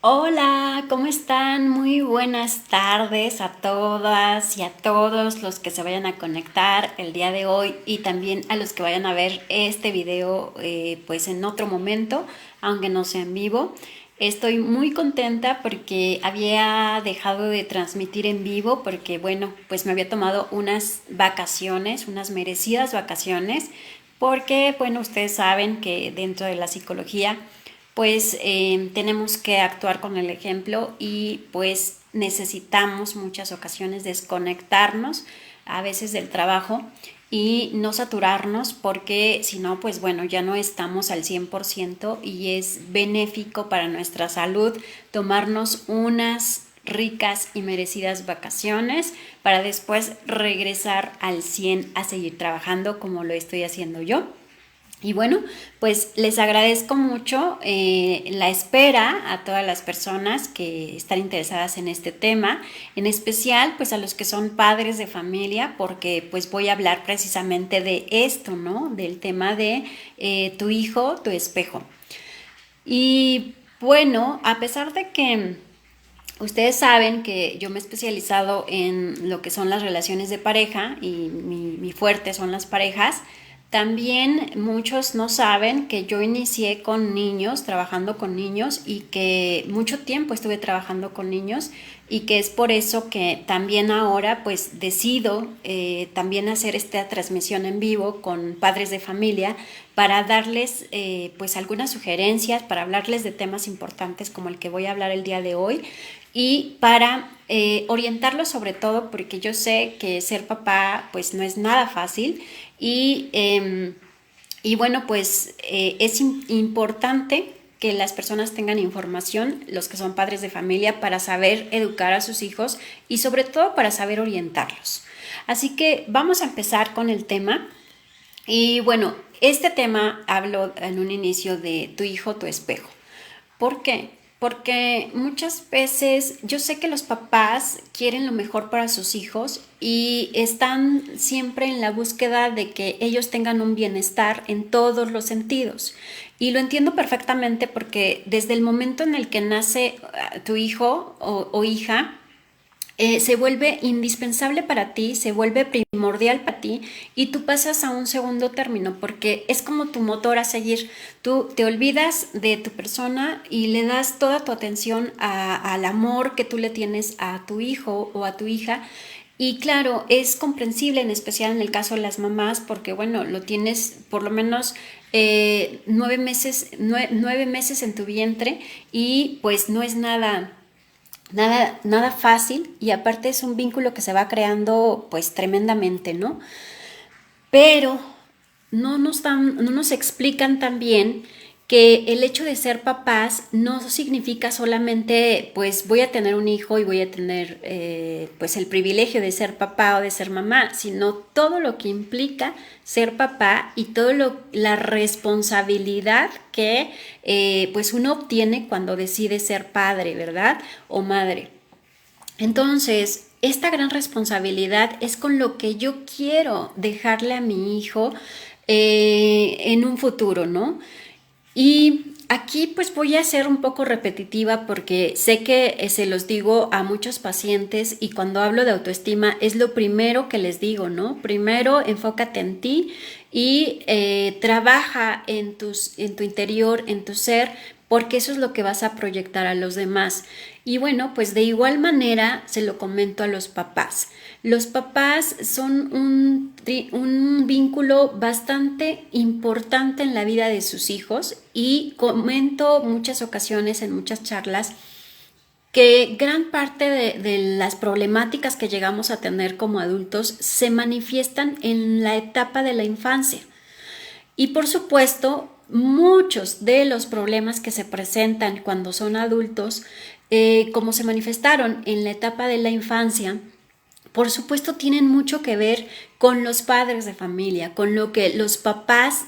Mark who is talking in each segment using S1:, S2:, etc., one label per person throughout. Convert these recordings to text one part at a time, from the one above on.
S1: Hola, ¿cómo están? Muy buenas tardes a todas y a todos los que se vayan a conectar el día de hoy y también a los que vayan a ver este video pues en otro momento, aunque no sea en vivo. Estoy muy contenta porque había dejado de transmitir en vivo porque bueno, pues me había tomado unas vacaciones, unas merecidas vacaciones, porque bueno, ustedes saben que dentro de la psicología pues tenemos que actuar con el ejemplo y pues necesitamos muchas ocasiones desconectarnos a veces del trabajo y no saturarnos porque si no, pues bueno, ya no estamos al 100% y es benéfico para nuestra salud tomarnos unas ricas y merecidas vacaciones para después regresar al 100 a seguir trabajando como lo estoy haciendo yo. Y bueno, pues les agradezco mucho la espera a todas las personas que están interesadas en este tema, en especial pues a los que son padres de familia, porque pues voy a hablar precisamente de esto, ¿no? Del tema de tu hijo, tu espejo. Y bueno, a pesar de que ustedes saben que yo me he especializado en lo que son las relaciones de pareja y mi fuerte son las parejas. También muchos no saben que yo inicié con niños, trabajando con niños y que mucho tiempo estuve trabajando con niños y que es por eso que también ahora pues decido también hacer esta transmisión en vivo con padres de familia para darles pues algunas sugerencias, para hablarles de temas importantes como el que voy a hablar el día de hoy y para orientarlos sobre todo porque yo sé que ser papá pues no es nada fácil y bueno pues es importante que las personas tengan información, los que son padres de familia, para saber educar a sus hijos y sobre todo para saber orientarlos. Así que vamos a empezar con el tema. Y bueno, este tema hablo en un inicio de tu hijo, tu espejo. ¿Por qué? Porque muchas veces yo sé que los papás quieren lo mejor para sus hijos y están siempre en la búsqueda de que ellos tengan un bienestar en todos los sentidos. Y lo entiendo perfectamente porque desde el momento en el que nace tu hijo o hija, se vuelve indispensable para ti, se vuelve primordial para ti y tú pasas a un segundo término porque es como tu motor a seguir. Tú te olvidas de tu persona y le das toda tu atención al amor que tú le tienes a tu hijo o a tu hija. Y claro, es comprensible, en especial en el caso de las mamás, porque bueno, lo tienes por lo menos 9 meses, 9 meses en tu vientre y pues no es nada fácil y aparte es un vínculo que se va creando pues tremendamente, ¿no? Pero no nos explican también que el hecho de ser papás no significa solamente pues voy a tener un hijo y voy a tener pues el privilegio de ser papá o de ser mamá, sino todo lo que implica ser papá y la responsabilidad que pues uno obtiene cuando decide ser padre, ¿verdad? O madre. Entonces, esta gran responsabilidad es con lo que yo quiero dejarle a mi hijo en un futuro, ¿no? Y aquí pues voy a ser un poco repetitiva porque sé que se los digo a muchos pacientes y cuando hablo de autoestima es lo primero que les digo, ¿no? Primero enfócate en ti y trabaja en tu interior, en tu ser, porque eso es lo que vas a proyectar a los demás. Y bueno, pues de igual manera se lo comento a los papás. Los papás son un vínculo bastante importante en la vida de sus hijos y comento muchas ocasiones en muchas charlas que gran parte de las problemáticas que llegamos a tener como adultos se manifiestan en la etapa de la infancia. Y por supuesto, muchos de los problemas que se presentan cuando son adultos, como se manifestaron en la etapa de la infancia, por supuesto tienen mucho que ver con los padres de familia, con lo que los papás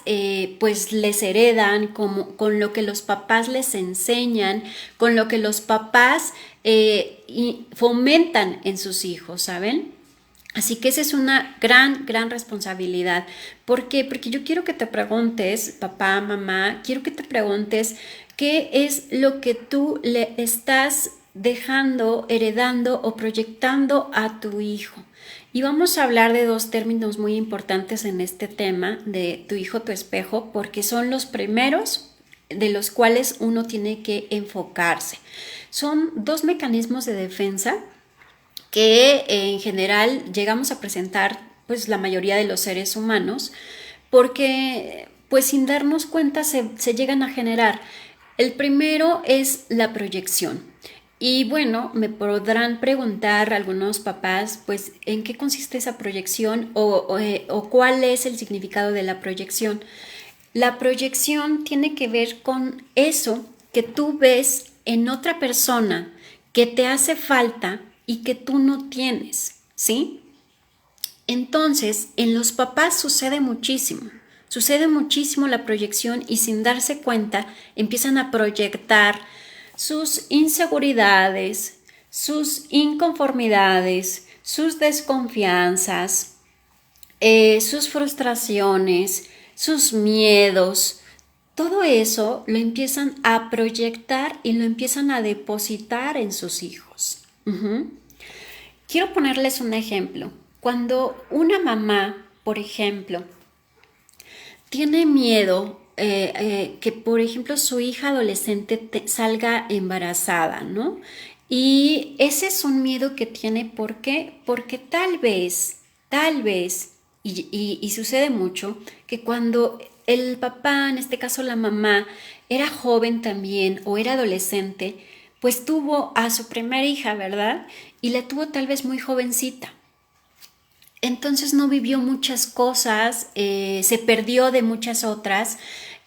S1: pues les heredan, con lo que los papás les enseñan, con lo que los papás fomentan en sus hijos, ¿saben? Así que esa es una gran responsabilidad. ¿Por qué? Porque yo quiero que te preguntes, papá, mamá, quiero que te preguntes qué es lo que tú le estás dejando, heredando o proyectando a tu hijo. Y vamos a hablar de dos términos muy importantes en este tema de tu hijo, tu espejo, porque son los primeros de los cuales uno tiene que enfocarse. Son dos mecanismos de defensa que en general llegamos a presentar pues la mayoría de los seres humanos, porque pues sin darnos cuenta se llegan a generar. El primero es la proyección. Y bueno, me podrán preguntar algunos papás, pues, ¿en qué consiste esa proyección o cuál es el significado de la proyección? La proyección tiene que ver con eso que tú ves en otra persona que te hace falta y que tú no tienes, ¿sí? Entonces, en los papás sucede muchísimo la proyección y sin darse cuenta empiezan a proyectar sus inseguridades, sus inconformidades, sus desconfianzas, sus frustraciones, sus miedos. Todo eso lo empiezan a proyectar y lo empiezan a depositar en sus hijos. Quiero ponerles un ejemplo. Cuando una mamá, por ejemplo, tiene miedo que, por ejemplo, su hija adolescente salga embarazada, ¿no? Y ese es un miedo que tiene, ¿por qué? Porque tal vez, y sucede mucho, que cuando el papá, en este caso la mamá, era joven también o era adolescente, pues tuvo a su primera hija, ¿verdad? Y la tuvo tal vez muy jovencita. Entonces no vivió muchas cosas, se perdió de muchas otras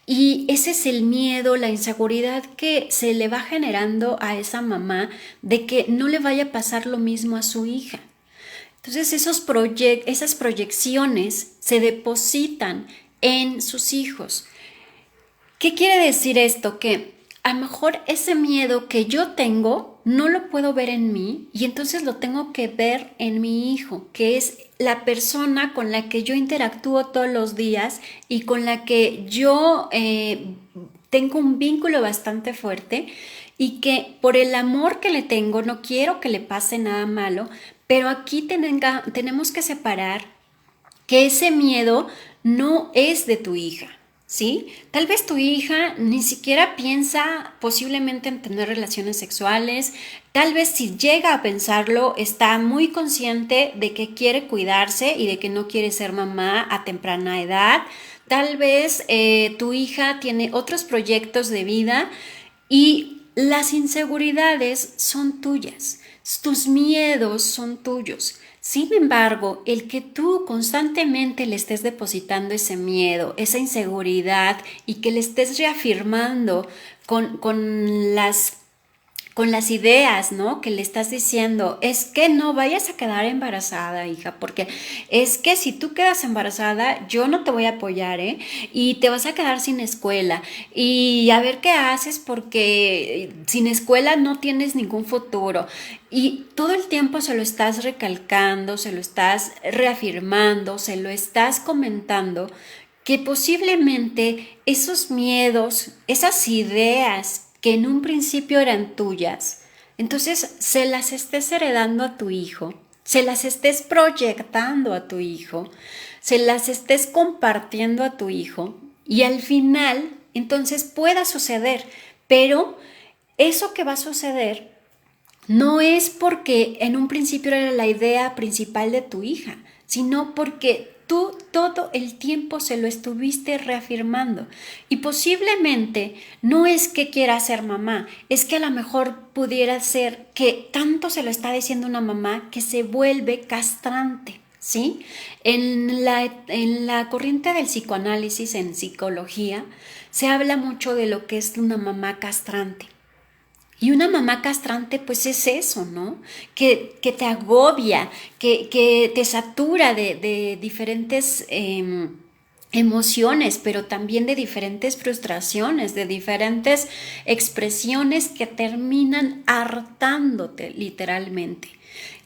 S1: y ese es el miedo, la inseguridad que se le va generando a esa mamá de que no le vaya a pasar lo mismo a su hija. Entonces esas proyecciones se depositan en sus hijos. ¿Qué quiere decir esto? Que a lo mejor ese miedo que yo tengo no lo puedo ver en mí y entonces lo tengo que ver en mi hijo, que es la persona con la que yo interactúo todos los días y con la que yo tengo un vínculo bastante fuerte y que por el amor que le tengo no quiero que le pase nada malo, pero aquí tenemos que separar que ese miedo no es de tu hija. ¿Sí? Tal vez tu hija ni siquiera piensa posiblemente en tener relaciones sexuales, tal vez si llega a pensarlo está muy consciente de que quiere cuidarse y de que no quiere ser mamá a temprana edad, tal vez tu hija tiene otros proyectos de vida y las inseguridades son tuyas, tus miedos son tuyos. Sin embargo, el que tú constantemente le estés depositando ese miedo, esa inseguridad y que le estés reafirmando con las ideas, ¿no? Que le estás diciendo, es que no vayas a quedar embarazada, hija, porque es que si tú quedas embarazada, yo no te voy a apoyar, ¿eh? Y te vas a quedar sin escuela. Y a ver qué haces porque sin escuela no tienes ningún futuro. Y todo el tiempo se lo estás recalcando, se lo estás reafirmando, se lo estás comentando, que posiblemente esos miedos, esas ideas que en un principio eran tuyas, entonces se las estés heredando a tu hijo, se las estés proyectando a tu hijo, se las estés compartiendo a tu hijo y al final entonces pueda suceder, pero eso que va a suceder no es porque en un principio era la idea principal de tu hija, sino porque tú todo el tiempo se lo estuviste reafirmando y posiblemente no es que quiera ser mamá, es que a lo mejor pudiera ser que tanto se lo está diciendo una mamá que se vuelve castrante, ¿sí? En la corriente del psicoanálisis, en psicología, se habla mucho de lo que es una mamá castrante. Y una mamá castrante pues es eso, ¿no? Que te agobia, que te satura de diferentes emociones, pero también de diferentes frustraciones, de diferentes expresiones que terminan hartándote literalmente.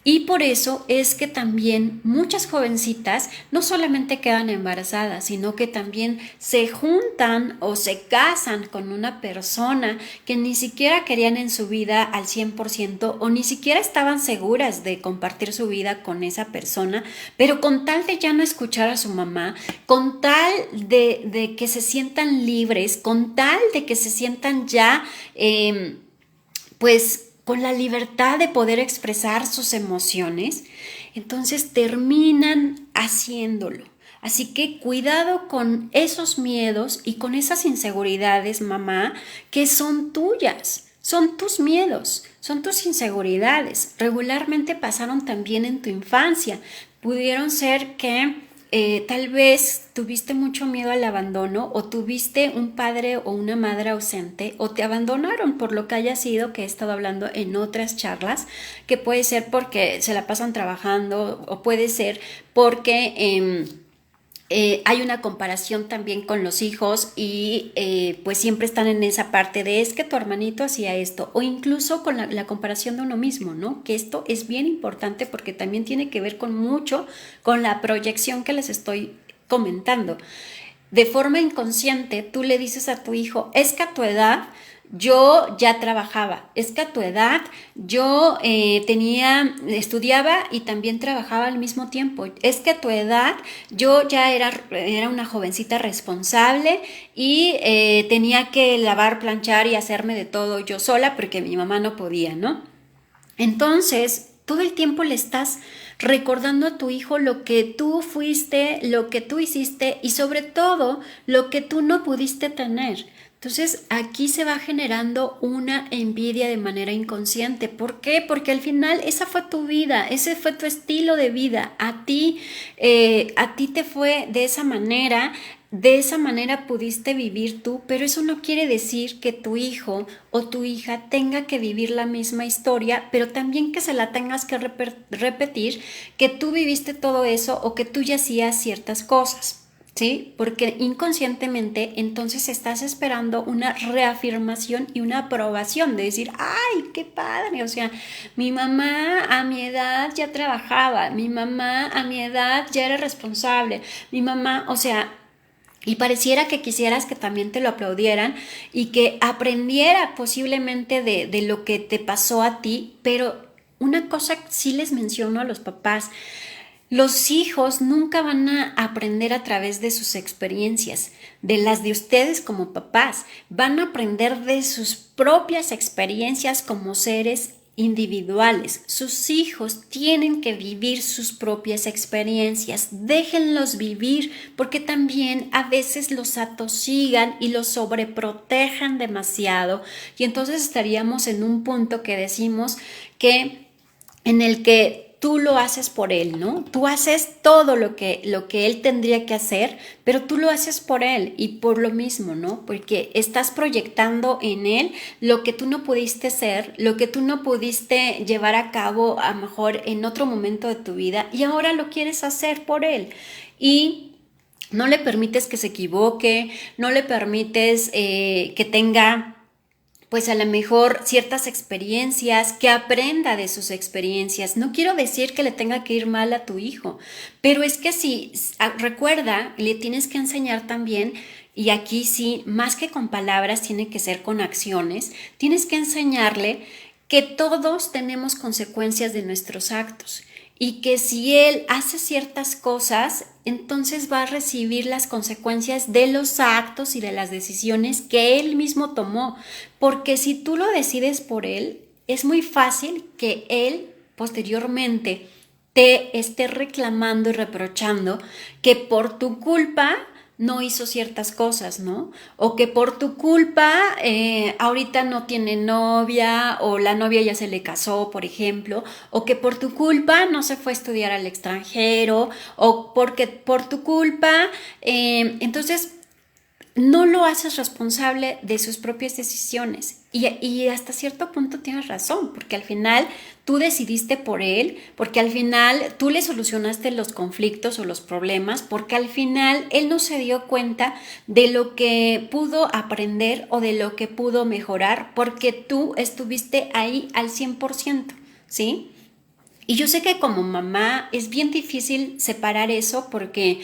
S1: Y por eso es que también muchas jovencitas no solamente quedan embarazadas, sino que también se juntan o se casan con una persona que ni siquiera querían en su vida al 100% o ni siquiera estaban seguras de compartir su vida con esa persona, pero con tal de ya no escuchar a su mamá, con tal de que se sientan libres, con tal de que se sientan ya, pues, con la libertad de poder expresar sus emociones, entonces terminan haciéndolo. Así que cuidado con esos miedos y con esas inseguridades, mamá, que son tuyas, son tus miedos, son tus inseguridades. Regularmente pasaron también en tu infancia. Pudieron ser que tal vez tuviste mucho miedo al abandono o tuviste un padre o una madre ausente o te abandonaron por lo que haya sido, que he estado hablando en otras charlas, que puede ser porque se la pasan trabajando o puede ser porque hay una comparación también con los hijos y pues siempre están en esa parte de es que tu hermanito hacía esto, o incluso con la comparación de uno mismo, ¿no? Que esto es bien importante porque también tiene que ver con mucho con la proyección que les estoy comentando. De forma inconsciente tú le dices a tu hijo, es que a tu edad yo ya trabajaba, es que a tu edad yo estudiaba y también trabajaba al mismo tiempo, es que a tu edad yo ya era una jovencita responsable y tenía que lavar, planchar y hacerme de todo yo sola porque mi mamá no podía, ¿no? Entonces, todo el tiempo le estás recordando a tu hijo lo que tú fuiste, lo que tú hiciste y sobre todo lo que tú no pudiste tener. Entonces aquí se va generando una envidia de manera inconsciente. ¿Por qué? Porque al final esa fue tu vida, ese fue tu estilo de vida. A ti te fue de esa manera pudiste vivir tú, pero eso no quiere decir que tu hijo o tu hija tenga que vivir la misma historia, pero también que se la tengas que repetir, que tú viviste todo eso o que tú ya hacías ciertas cosas. ¿Sí? Porque inconscientemente entonces estás esperando una reafirmación y una aprobación de decir, ¡ay, qué padre! O sea, mi mamá a mi edad ya trabajaba, mi mamá a mi edad ya era responsable, mi mamá, o sea, y pareciera que quisieras que también te lo aplaudieran y que aprendiera posiblemente de lo que te pasó a ti, pero una cosa sí les menciono a los papás. Los hijos nunca van a aprender a través de sus experiencias, de las de ustedes como papás. Van a aprender de sus propias experiencias como seres individuales. Sus hijos tienen que vivir sus propias experiencias. Déjenlos vivir porque también a veces los atosigan y los sobreprotejan demasiado. Y entonces estaríamos en un punto que decimos que en el que tú lo haces por él, ¿no? Tú haces todo lo que él tendría que hacer, pero tú lo haces por él y por lo mismo, ¿no? Porque estás proyectando en él lo que tú no pudiste ser, lo que tú no pudiste llevar a cabo a lo mejor en otro momento de tu vida y ahora lo quieres hacer por él. Y no le permites que se equivoque, no le permites que tenga pues a lo mejor ciertas experiencias, que aprenda de sus experiencias. No quiero decir que le tenga que ir mal a tu hijo, pero es que si recuerda, le tienes que enseñar también, y aquí sí, más que con palabras, tiene que ser con acciones, tienes que enseñarle que todos tenemos consecuencias de nuestros actos y que si él hace ciertas cosas, entonces va a recibir las consecuencias de los actos y de las decisiones que él mismo tomó, porque si tú lo decides por él, es muy fácil que él posteriormente te esté reclamando y reprochando que por tu culpa no hizo ciertas cosas, ¿no? O que por tu culpa ahorita no tiene novia o la novia ya se le casó, por ejemplo, o que por tu culpa no se fue a estudiar al extranjero, o porque por tu culpa, entonces no lo haces responsable de sus propias decisiones. Y hasta cierto punto tienes razón, porque al final tú decidiste por él, porque al final tú le solucionaste los conflictos o los problemas, porque al final él no se dio cuenta de lo que pudo aprender o de lo que pudo mejorar, porque tú estuviste ahí al 100%, ¿sí? Y yo sé que como mamá es bien difícil separar eso porque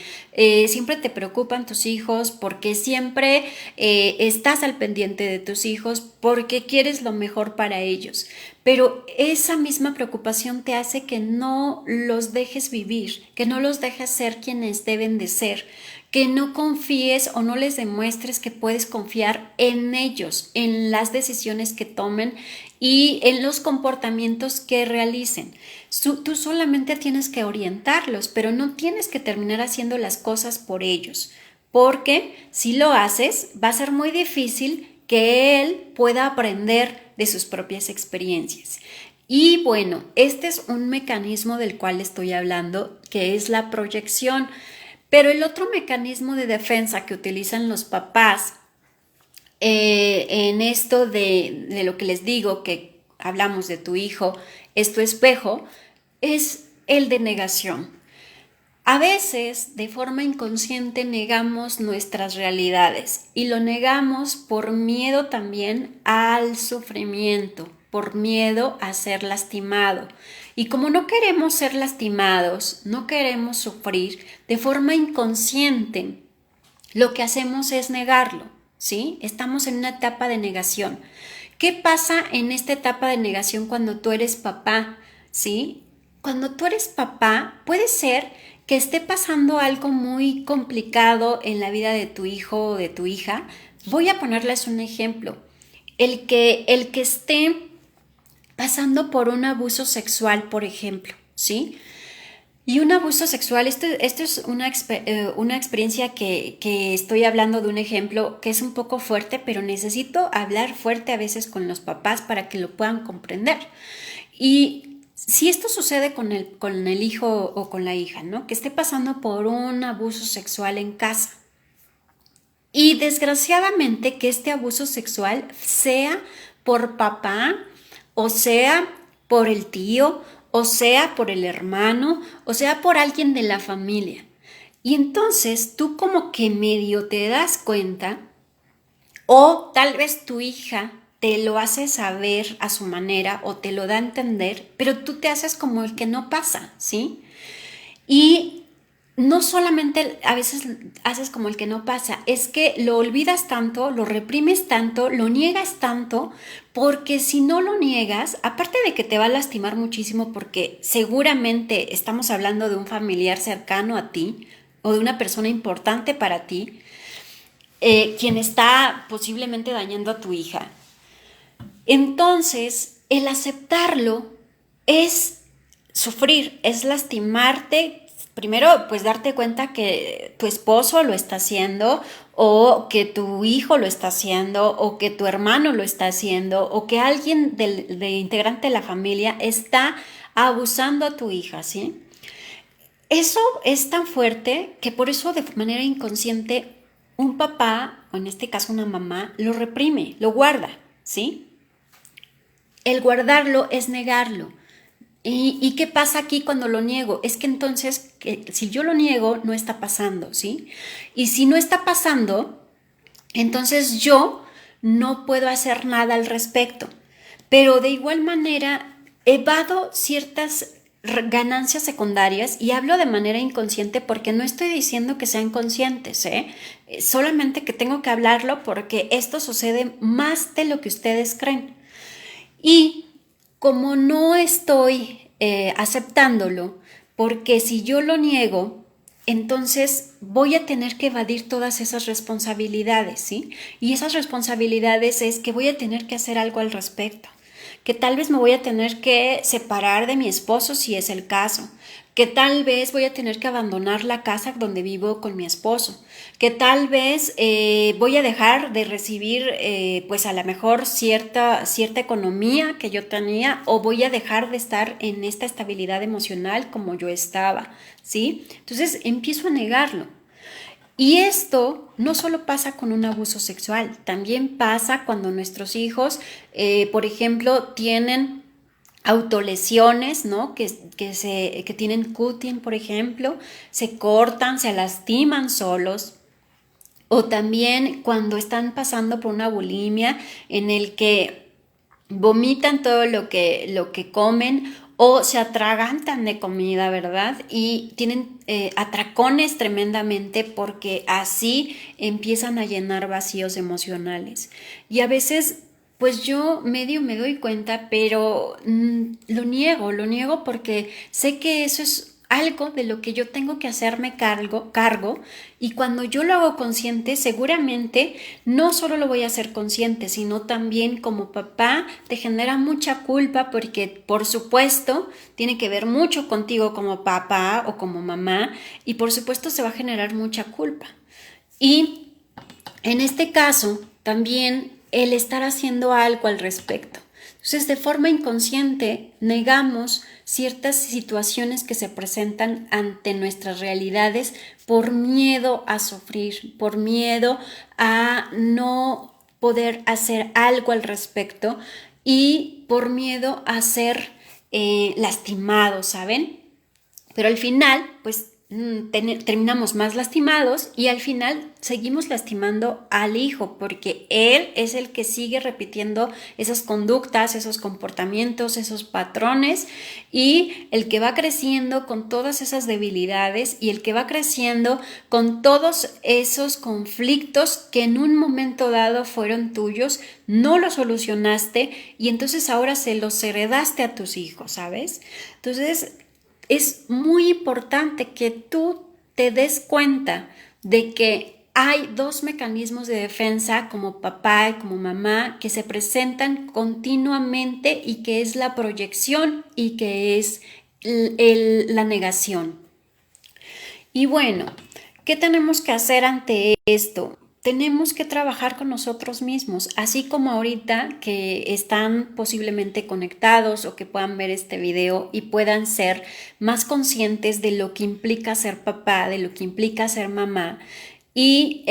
S1: siempre te preocupan tus hijos, porque siempre estás al pendiente de tus hijos, porque quieres lo mejor para ellos. Pero esa misma preocupación te hace que no los dejes vivir, que no los dejes ser quienes deben de ser, que no confíes o no les demuestres que puedes confiar en ellos, en las decisiones que tomen y en los comportamientos que realicen. Tú solamente tienes que orientarlos, pero no tienes que terminar haciendo las cosas por ellos, porque si lo haces va a ser muy difícil que él pueda aprender de sus propias experiencias. Y bueno, este es un mecanismo del cual estoy hablando, que es la proyección. Pero el otro mecanismo de defensa que utilizan los papás en esto de lo que les digo, que hablamos de tu hijo, es tu espejo, es el de negación. A veces, de forma inconsciente, negamos nuestras realidades y lo negamos por miedo también al sufrimiento, por miedo a ser lastimado. Y como no queremos ser lastimados, no queremos sufrir, de forma inconsciente, lo que hacemos es negarlo, ¿sí? Estamos en una etapa de negación. ¿Qué pasa en esta etapa de negación cuando tú eres papá? ¿Sí? Cuando tú eres papá, puede ser que esté pasando algo muy complicado en la vida de tu hijo o de tu hija. Voy a ponerles un ejemplo. El que esté pasando por un abuso sexual, por ejemplo, ¿sí? Y un abuso sexual, esto es una experiencia que estoy hablando de un ejemplo que es un poco fuerte, pero necesito hablar fuerte a veces con los papás para que lo puedan comprender. Y si esto sucede con el hijo o con la hija, ¿no? Que esté pasando por un abuso sexual en casa. Y desgraciadamente que este abuso sexual sea por papá, o sea por el tío, o sea por el hermano, o sea por alguien de la familia. Y entonces tú como que medio te das cuenta, o tal vez tu hija te lo hace saber a su manera o te lo da a entender, pero tú te haces como el que no pasa, ¿sí? Y no solamente a veces haces como el que no pasa, es que lo olvidas tanto, lo reprimes tanto, lo niegas tanto, porque si no lo niegas, aparte de que te va a lastimar muchísimo, porque seguramente estamos hablando de un familiar cercano a ti o de una persona importante para ti, quien está posiblemente dañando a tu hija. Entonces, el aceptarlo es sufrir, es lastimarte. Primero, pues darte cuenta que tu esposo lo está haciendo, o que tu hijo lo está haciendo, o que tu hermano lo está haciendo, o que alguien de integrante de la familia está abusando a tu hija, ¿sí? Eso es tan fuerte que por eso de manera inconsciente un papá, o en este caso una mamá, lo reprime, lo guarda, ¿sí? El guardarlo es negarlo. ¿Y qué pasa aquí cuando lo niego? Es que entonces, si yo lo niego, no está pasando, ¿sí? Y si no está pasando, entonces yo no puedo hacer nada al respecto. Pero de igual manera, evado ciertas ganancias secundarias y hablo de manera inconsciente porque no estoy diciendo que sean conscientes, ¿eh? Solamente que tengo que hablarlo porque esto sucede más de lo que ustedes creen. Y como no estoy aceptándolo, porque si yo lo niego, entonces voy a tener que evadir todas esas responsabilidades, ¿sí? Y esas responsabilidades es que voy a tener que hacer algo al respecto, que tal vez me voy a tener que separar de mi esposo si es el caso, que tal vez voy a tener que abandonar la casa donde vivo con mi esposo, que tal vez voy a dejar de recibir pues a lo mejor cierta economía que yo tenía, o voy a dejar de estar en esta estabilidad emocional como yo estaba, ¿sí? Entonces empiezo a negarlo. Y esto no solo pasa con un abuso sexual, también pasa cuando nuestros hijos, por ejemplo, tienen autolesiones, ¿no? Que tienen cutting, por ejemplo, se cortan, se lastiman solos. O también cuando están pasando por una bulimia en el que vomitan todo lo que comen, o se atragantan de comida, ¿verdad? Y tienen atracones tremendamente porque así empiezan a llenar vacíos emocionales. Y a veces pues yo medio me doy cuenta, pero lo niego porque sé que eso es algo de lo que yo tengo que hacerme cargo, y cuando yo lo hago consciente, seguramente no solo lo voy a hacer consciente, sino también como papá te genera mucha culpa porque por supuesto tiene que ver mucho contigo como papá o como mamá, y por supuesto se va a generar mucha culpa. Y en este caso también el estar haciendo algo al respecto. Entonces, de forma inconsciente, negamos ciertas situaciones que se presentan ante nuestras realidades por miedo a sufrir, por miedo a no poder hacer algo al respecto y por miedo a ser lastimados, ¿saben? Pero al final, pues terminamos más lastimados y al final seguimos lastimando al hijo porque él es el que sigue repitiendo esas conductas, esos comportamientos, esos patrones, y el que va creciendo con todas esas debilidades y el que va creciendo con todos esos conflictos que en un momento dado fueron tuyos, no los solucionaste y entonces ahora se los heredaste a tus hijos, ¿sabes? Entonces es muy importante que tú te des cuenta de que hay dos mecanismos de defensa como papá y como mamá que se presentan continuamente y que es la proyección y que es la negación. Y bueno, ¿qué tenemos que hacer ante esto? Tenemos que trabajar con nosotros mismos, así como ahorita que están posiblemente conectados o que puedan ver este video y puedan ser más conscientes de lo que implica ser papá, de lo que implica ser mamá y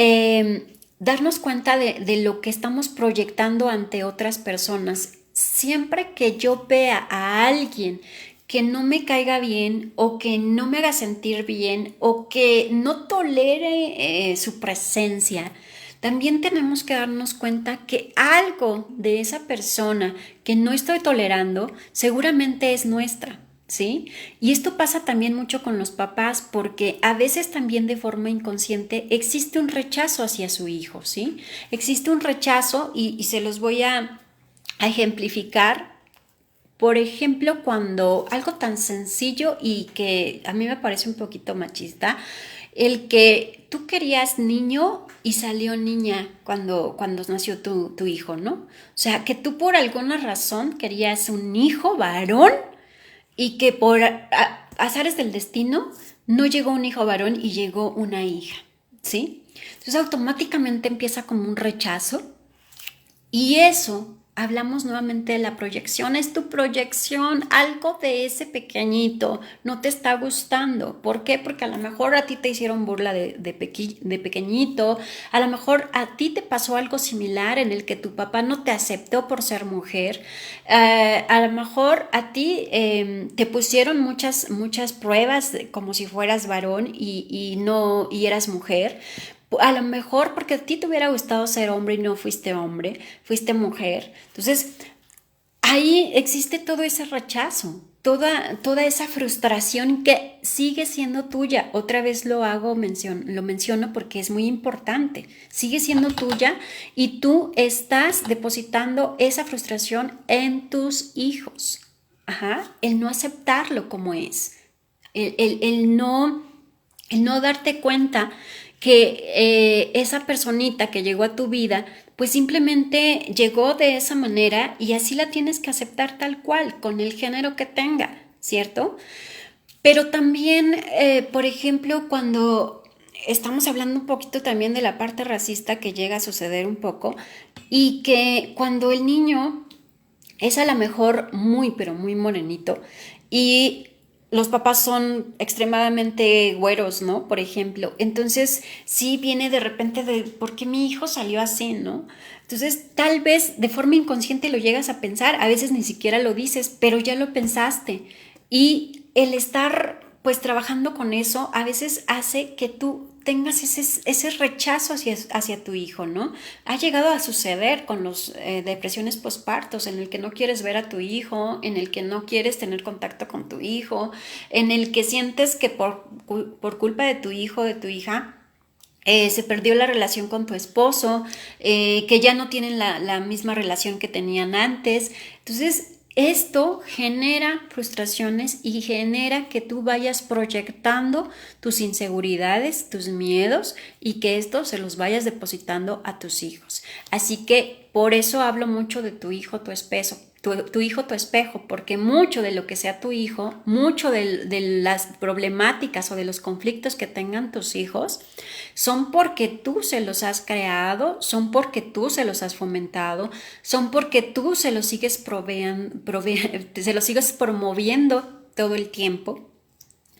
S1: darnos cuenta de lo que estamos proyectando ante otras personas. Siempre que yo vea a alguien que no me caiga bien o que no me haga sentir bien o que no tolere su presencia, también tenemos que darnos cuenta que algo de esa persona que no estoy tolerando seguramente es nuestra, ¿sí? Y esto pasa también mucho con los papás porque a veces también de forma inconsciente existe un rechazo hacia su hijo, ¿sí? Existe un rechazo y se los voy a ejemplificar. Por ejemplo, cuando algo tan sencillo y que a mí me parece un poquito machista, el que tú querías niño y salió niña cuando nació tu hijo, ¿no? O sea, que tú por alguna razón querías un hijo varón y que por azares del destino no llegó un hijo varón y llegó una hija, ¿sí? Entonces automáticamente empieza como un rechazo y eso, hablamos nuevamente de la proyección, es tu proyección, algo de ese pequeñito no te está gustando. ¿Por qué? Porque a lo mejor a ti te hicieron burla de pequeñito, a lo mejor a ti te pasó algo similar en el que tu papá no te aceptó por ser mujer, a lo mejor a ti te pusieron muchas pruebas como si fueras varón y eras mujer. A lo mejor porque a ti te hubiera gustado ser hombre y no fuiste hombre, fuiste mujer. Entonces, ahí existe todo ese rechazo, toda esa frustración que sigue siendo tuya. Otra vez lo menciono porque es muy importante. Sigue siendo tuya y tú estás depositando esa frustración en tus hijos. Ajá, el no aceptarlo como es, el no darte cuenta que esa personita que llegó a tu vida, pues simplemente llegó de esa manera y así la tienes que aceptar tal cual, con el género que tenga, ¿cierto? Pero también, por ejemplo, cuando estamos hablando un poquito también de la parte racista que llega a suceder un poco, y que cuando el niño es a lo mejor muy, pero muy morenito y los papás son extremadamente güeros, ¿no? Por ejemplo. Entonces, sí viene de repente de ¿por qué mi hijo salió así, no? Entonces, tal vez de forma inconsciente lo llegas a pensar, a veces ni siquiera lo dices, pero ya lo pensaste. Y el estar pues trabajando con eso, a veces hace que tú tengas ese rechazo hacia tu hijo, ¿no? Ha llegado a suceder con los depresiones postpartos, en el que no quieres ver a tu hijo, en el que no quieres tener contacto con tu hijo, en el que sientes que por culpa de tu hijo, de tu hija, se perdió la relación con tu esposo, que ya no tienen la misma relación que tenían antes. Entonces, esto genera frustraciones y genera que tú vayas proyectando tus inseguridades, tus miedos, y que esto se los vayas depositando a tus hijos. Así que por eso hablo mucho de tu hijo, tu espejo. Tu hijo, tu espejo, porque mucho de lo que sea tu hijo, mucho de las problemáticas o de los conflictos que tengan tus hijos, son porque tú se los has creado, son porque tú se los has fomentado, son porque tú se los sigues se los sigues promoviendo todo el tiempo,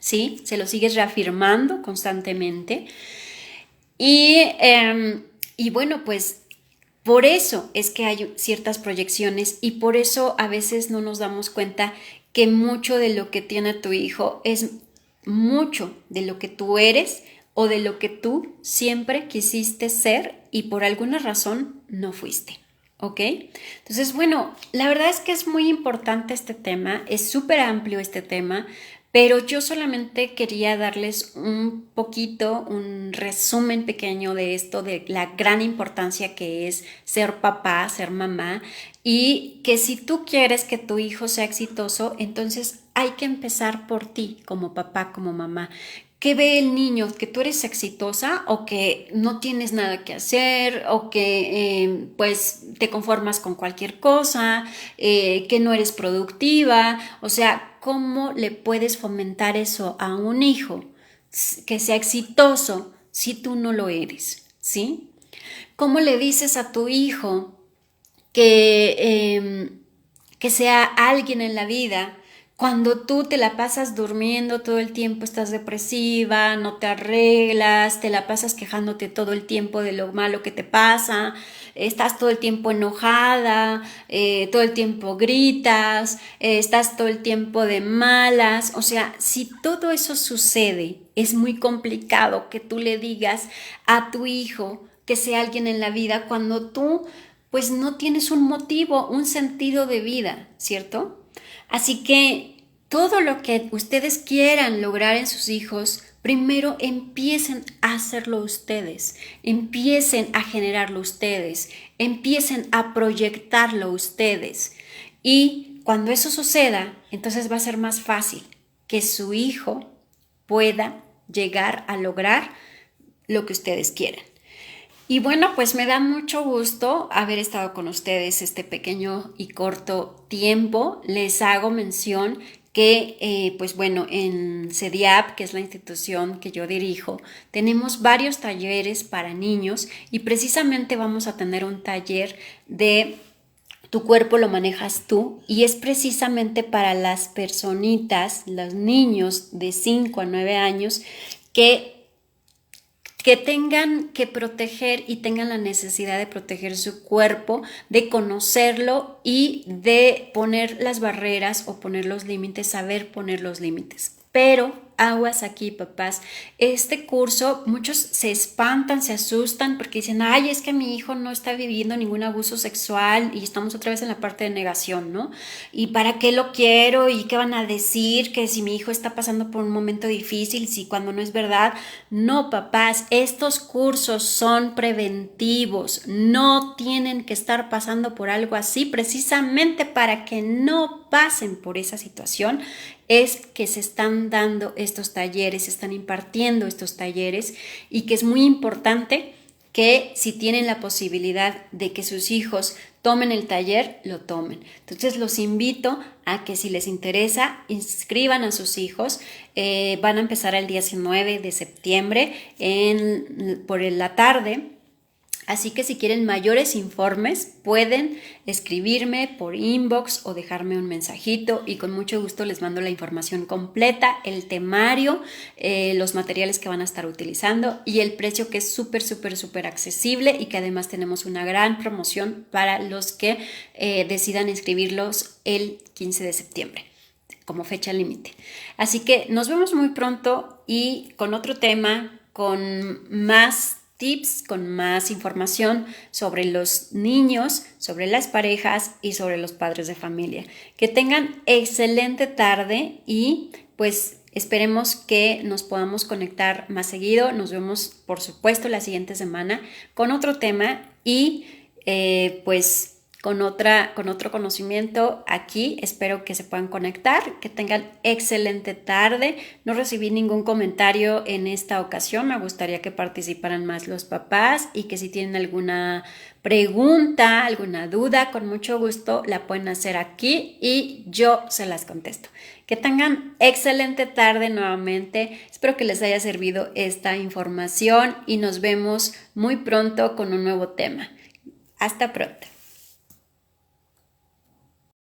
S1: ¿sí? Se los sigues reafirmando constantemente. Y bueno, pues por eso es que hay ciertas proyecciones y por eso a veces no nos damos cuenta que mucho de lo que tiene tu hijo es mucho de lo que tú eres o de lo que tú siempre quisiste ser y por alguna razón no fuiste. ¿Ok? Entonces, bueno, la verdad es que es muy importante este tema, es súper amplio este tema, pero yo solamente quería darles un resumen pequeño de esto, de la gran importancia que es ser papá, ser mamá, y que si tú quieres que tu hijo sea exitoso, entonces hay que empezar por ti como papá, como mamá. ¿Qué ve el niño? ¿Que tú eres exitosa o que no tienes nada que hacer o que pues te conformas con cualquier cosa, que no eres productiva? O sea, ¿cómo le puedes fomentar eso a un hijo que sea exitoso si tú no lo eres? ¿Sí? ¿Cómo le dices a tu hijo que sea alguien en la vida cuando tú te la pasas durmiendo todo el tiempo, estás depresiva, no te arreglas, te la pasas quejándote todo el tiempo de lo malo que te pasa, estás todo el tiempo enojada, todo el tiempo gritas, estás todo el tiempo de malas? O sea, si todo eso sucede, es muy complicado que tú le digas a tu hijo que sea alguien en la vida cuando tú pues no tienes un motivo, un sentido de vida, ¿cierto? Así que todo lo que ustedes quieran lograr en sus hijos, primero empiecen a hacerlo ustedes, empiecen a generarlo ustedes, empiecen a proyectarlo ustedes. Y cuando eso suceda, entonces va a ser más fácil que su hijo pueda llegar a lograr lo que ustedes quieren. Y bueno, pues me da mucho gusto haber estado con ustedes este pequeño y corto tiempo. Les hago mención que, pues bueno, en CEDIAP, que es la institución que yo dirijo, tenemos varios talleres para niños y precisamente vamos a tener un taller de Tu cuerpo lo manejas tú, y es precisamente para las personitas, los niños de 5 a 9 años que tengan que proteger y tengan la necesidad de proteger su cuerpo, de conocerlo y de poner las barreras o poner los límites, saber poner los límites. Pero aguas aquí, papás. Este curso, muchos se espantan, se asustan porque dicen, ay, es que mi hijo no está viviendo ningún abuso sexual, y estamos otra vez en la parte de negación, ¿no? ¿Y para qué lo quiero? ¿Y qué van a decir? Que si mi hijo está pasando por un momento difícil, si cuando no es verdad. No, papás, estos cursos son preventivos, no tienen que estar pasando por algo así, precisamente para que no pasen por esa situación. Es que se están dando estos talleres, se están impartiendo estos talleres, y que es muy importante que si tienen la posibilidad de que sus hijos tomen el taller, lo tomen. Entonces los invito a que si les interesa, inscriban a sus hijos. Van a empezar el 19 de septiembre por la tarde. Así que si quieren mayores informes, pueden escribirme por inbox o dejarme un mensajito, y con mucho gusto les mando la información completa, el temario, los materiales que van a estar utilizando y el precio, que es súper, súper, súper accesible, y que además tenemos una gran promoción para los que decidan inscribirlos el 15 de septiembre. como fecha límite. Así que nos vemos muy pronto y con otro tema, con más tips, con más información sobre los niños, sobre las parejas y sobre los padres de familia. Que tengan excelente tarde y pues esperemos que nos podamos conectar más seguido. Nos vemos, por supuesto, la siguiente semana con otro tema y pues con otro conocimiento aquí. Espero que se puedan conectar, que tengan excelente tarde. No recibí ningún comentario en esta ocasión. Me gustaría que participaran más los papás y que si tienen alguna pregunta, alguna duda, con mucho gusto la pueden hacer aquí y yo se las contesto. Que tengan excelente tarde nuevamente. Espero que les haya servido esta información y nos vemos muy pronto con un nuevo tema. Hasta pronto.